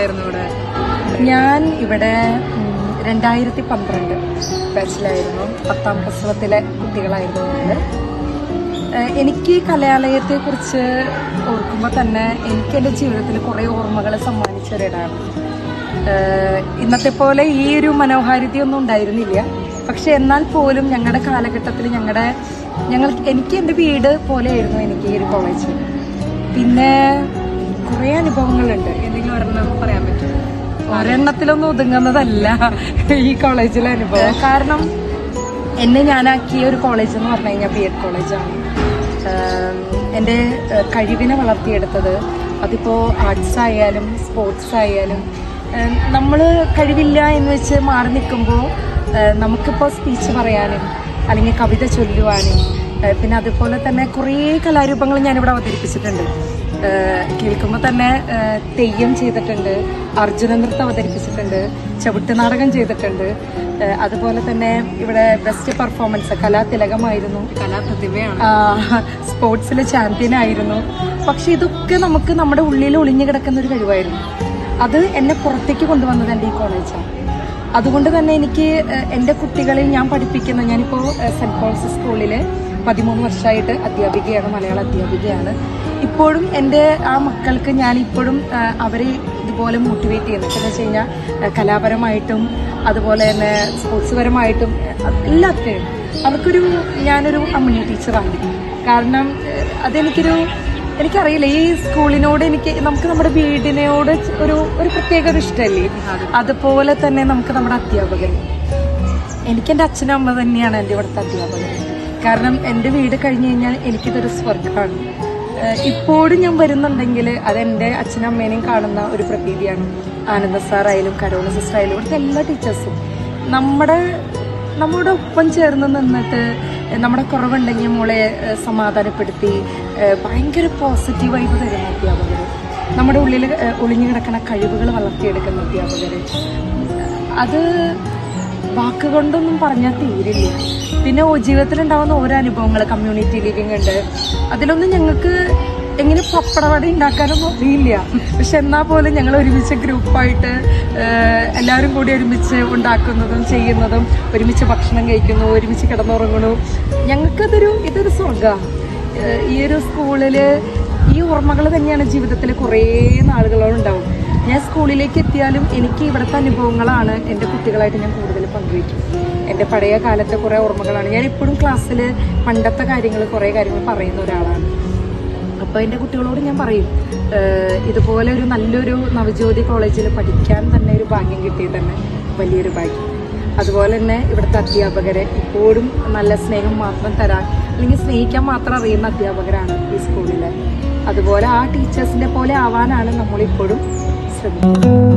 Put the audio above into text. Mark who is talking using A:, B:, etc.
A: പഠിക്കായിരുന്നു ഇവിടെ?
B: ഞാൻ ഇവിടെ 2012 ബാച്ചിലായിരുന്നു. 10ാം പ്രസവത്തിലെ കുട്ടികളായിരുന്നു ഞങ്ങൾ. എനിക്ക് കലാലയത്തെക്കുറിച്ച് ഓർക്കുമ്പോൾ തന്നെ എനിക്ക് എൻ്റെ ജീവിതത്തിൽ കുറേ ഓർമ്മകൾ സമ്മാനിച്ച ഒരിടാണ്. ഇന്നത്തെ പോലെ ഈ ഒരു മനോഹാരിതയൊന്നും ഉണ്ടായിരുന്നില്ല. പക്ഷെ എന്നാൽ പോലും ഞങ്ങളുടെ കാലഘട്ടത്തിൽ എനിക്ക് എൻ്റെ വീട് പോലെയായിരുന്നു എനിക്ക് ഈ ഒരു കോളേജ്. പിന്നെ കുറേ അനുഭവങ്ങളുണ്ട്.
A: എന്തെങ്കിലും ഒരെണ്ണം പറയാൻ പറ്റും?
B: ഒരെണ്ണത്തിലൊന്നും ഒതുങ്ങുന്നതല്ല ഈ കോളേജിലെ അനുഭവം. കാരണം എന്നെ ഞാനാക്കിയ ഒരു കോളേജ് എന്ന് പറഞ്ഞു കഴിഞ്ഞാൽ BEd കോളേജാണ്. എൻ്റെ കഴിവിനെ വളർത്തിയെടുത്തത് അതിപ്പോൾ ആർട്സ് ആയാലും സ്പോർട്സ് ആയാലും നമ്മൾ കഴിവില്ല എന്ന് വെച്ച് മാറി നിൽക്കുമ്പോൾ നമുക്കിപ്പോൾ സ്പീച്ച് പറയാനും അല്ലെങ്കിൽ കവിത ചൊല്ലുവാനും പിന്നെ അതുപോലെ തന്നെ കുറേ കലാരൂപങ്ങൾ ഞാനിവിടെ അവതരിപ്പിച്ചിട്ടുണ്ട്. കേൾക്കുമ്പോൾ തന്നെ തെയ്യം ചെയ്തിട്ടുണ്ട്, അർജുന നൃത്തം അവതരിപ്പിച്ചിട്ടുണ്ട്, ചവിട്ടുനാടകം ചെയ്തിട്ടുണ്ട്. അതുപോലെ തന്നെ ഇവിടെ ബെസ്റ്റ് പെർഫോമൻസ് കലാതിലകമായിരുന്നു,
A: കലാപ്രതിഭയാണ്,
B: സ്പോർട്സിൽ ചാമ്പ്യനായിരുന്നു. പക്ഷെ ഇതൊക്കെ നമുക്ക് നമ്മുടെ ഉള്ളിൽ ഒളിഞ്ഞു കിടക്കുന്ന ഒരു കഴിവായിരുന്നു. അത് എന്നെ പുറത്തേക്ക് കൊണ്ടുവന്നത് എൻ്റെ ഈ കോളേജാണ്. അതുകൊണ്ട് തന്നെ എനിക്ക് എൻ്റെ കുട്ടികളെ ഞാൻ പഠിപ്പിക്കുന്ന, ഞാനിപ്പോൾ സെൻറ്റ് പോൾസ് സ്കൂളിൽ 13 വർഷമായിട്ട് അധ്യാപികയാണ്, മലയാള അധ്യാപികയാണ്. ഇപ്പോഴും എൻ്റെ ആ മക്കൾക്ക് ഞാനിപ്പോഴും അവരെ ഇതുപോലെ മോട്ടിവേറ്റ് ചെയ്യുന്നത് എന്ന് വെച്ച് കഴിഞ്ഞാൽ കലാപരമായിട്ടും അതുപോലെ തന്നെ സ്പോർട്സ് പരമായിട്ടും എല്ലാത്തിനും ഞാനൊരു അമ്മണി ടീച്ചറാണ്. കാരണം എനിക്കറിയില്ല, ഈ സ്കൂളിനോട് നമുക്ക് നമ്മുടെ വീടിനോട് ഒരു പ്രത്യേക ഒരു ഇഷ്ടമല്ലേ, അതുപോലെ തന്നെ നമുക്ക് നമ്മുടെ അധ്യാപകർ, എനിക്ക് എൻ്റെ അച്ഛനും അമ്മ തന്നെയാണ് എൻ്റെ ഇവിടുത്തെ അധ്യാപകർ. കാരണം എൻ്റെ വീട് കഴിഞ്ഞ് കഴിഞ്ഞാൽ എനിക്കിതൊരു സ്വർഗ്ഗമാണ്. ഇപ്പോഴും ഞാൻ വരുന്നുണ്ടെങ്കിൽ അതെൻ്റെ അച്ഛനും അമ്മേനെയും കാണുന്ന ഒരു പ്രതീതിയാണ്. ആനന്ദ സാറായാലും കരോണ സിസ്റ്റർ ആയാലും ഇവിടുത്തെ എല്ലാ ടീച്ചേഴ്സും നമ്മുടെ ഒപ്പം ചേർന്ന് നിന്നിട്ട് നമ്മുടെ കുറവുണ്ടെങ്കിൽ മോളെ സമാധാനപ്പെടുത്തി ഭയങ്കര പോസിറ്റീവായിട്ട് തരുന്ന അധ്യാപകർ, നമ്മുടെ ഉള്ളിൽ ഒളിഞ്ഞു കിടക്കുന്ന കഴിവുകൾ വളർത്തിയെടുക്കുന്ന അധ്യാപകർ, അത് വാക്കുകൊണ്ടൊന്നും പറഞ്ഞാൽ തീരില്ല. പിന്നെ ജീവിതത്തിലുണ്ടാവുന്ന ഓരോ അനുഭവങ്ങൾ, കമ്മ്യൂണിറ്റി ലിവിങ് ഉണ്ട്, അതിലൊന്നും ഞങ്ങൾക്ക് എങ്ങനെ പപ്പടവട ഉണ്ടാക്കാനൊന്നും അറിയില്ല. പക്ഷെ എന്നാൽ പോലും ഞങ്ങൾ ഒരുമിച്ച് ഗ്രൂപ്പായിട്ട് എല്ലാവരും കൂടി ഒരുമിച്ച് ഉണ്ടാക്കുന്നതും ചെയ്യുന്നതും, ഒരുമിച്ച് ഭക്ഷണം കഴിക്കുന്നു, ഒരുമിച്ച് കിടന്നുറങ്ങണു, ഇതൊരു സ്വർഗ്ഗമാണ്. ഈ ഒരു സ്കൂളിൽ ഈ ഓർമ്മകൾ തന്നെയാണ് ജീവിതത്തിൽ കുറേ നാളുകളോടുണ്ടാവും. ഞാൻ സ്കൂളിലേക്ക് എത്തിയാലും എനിക്ക് ഇവിടുത്തെ അനുഭവങ്ങളാണ് എൻ്റെ കുട്ടികളായിട്ട് ഞാൻ കൂടുതൽ പങ്കുവയ്ക്കും. എൻ്റെ പഴയ കാലത്തെ കുറേ ഓർമ്മകളാണ്. ഞാൻ എപ്പോഴും ക്ലാസ്സിൽ പണ്ടത്തെ കുറേ കാര്യങ്ങൾ പറയുന്ന ഒരാളാണ്. അപ്പോൾ എൻ്റെ കുട്ടികളോട് ഞാൻ പറയും, ഇതുപോലെ ഒരു നല്ലൊരു നവജ്യോതി കോളേജിൽ പഠിക്കാൻ തന്നെ ഒരു ഭാഗ്യം കിട്ടിയത് തന്നെ വലിയൊരു ഭാഗ്യം. അതുപോലെ തന്നെ ഇവിടുത്തെ അധ്യാപകരെ ഇപ്പോഴും നല്ല സ്നേഹം മാത്രം തരാൻ അല്ലെങ്കിൽ സ്നേഹിക്കാൻ മാത്രം അറിയുന്ന അധ്യാപകരാണ് ഈ സ്കൂളിൽ. അതുപോലെ ആ ടീച്ചേഴ്സിനെ പോലെ ആവാനാണ് നമ്മളിപ്പോഴും ശ്രമിക്കുന്നത്.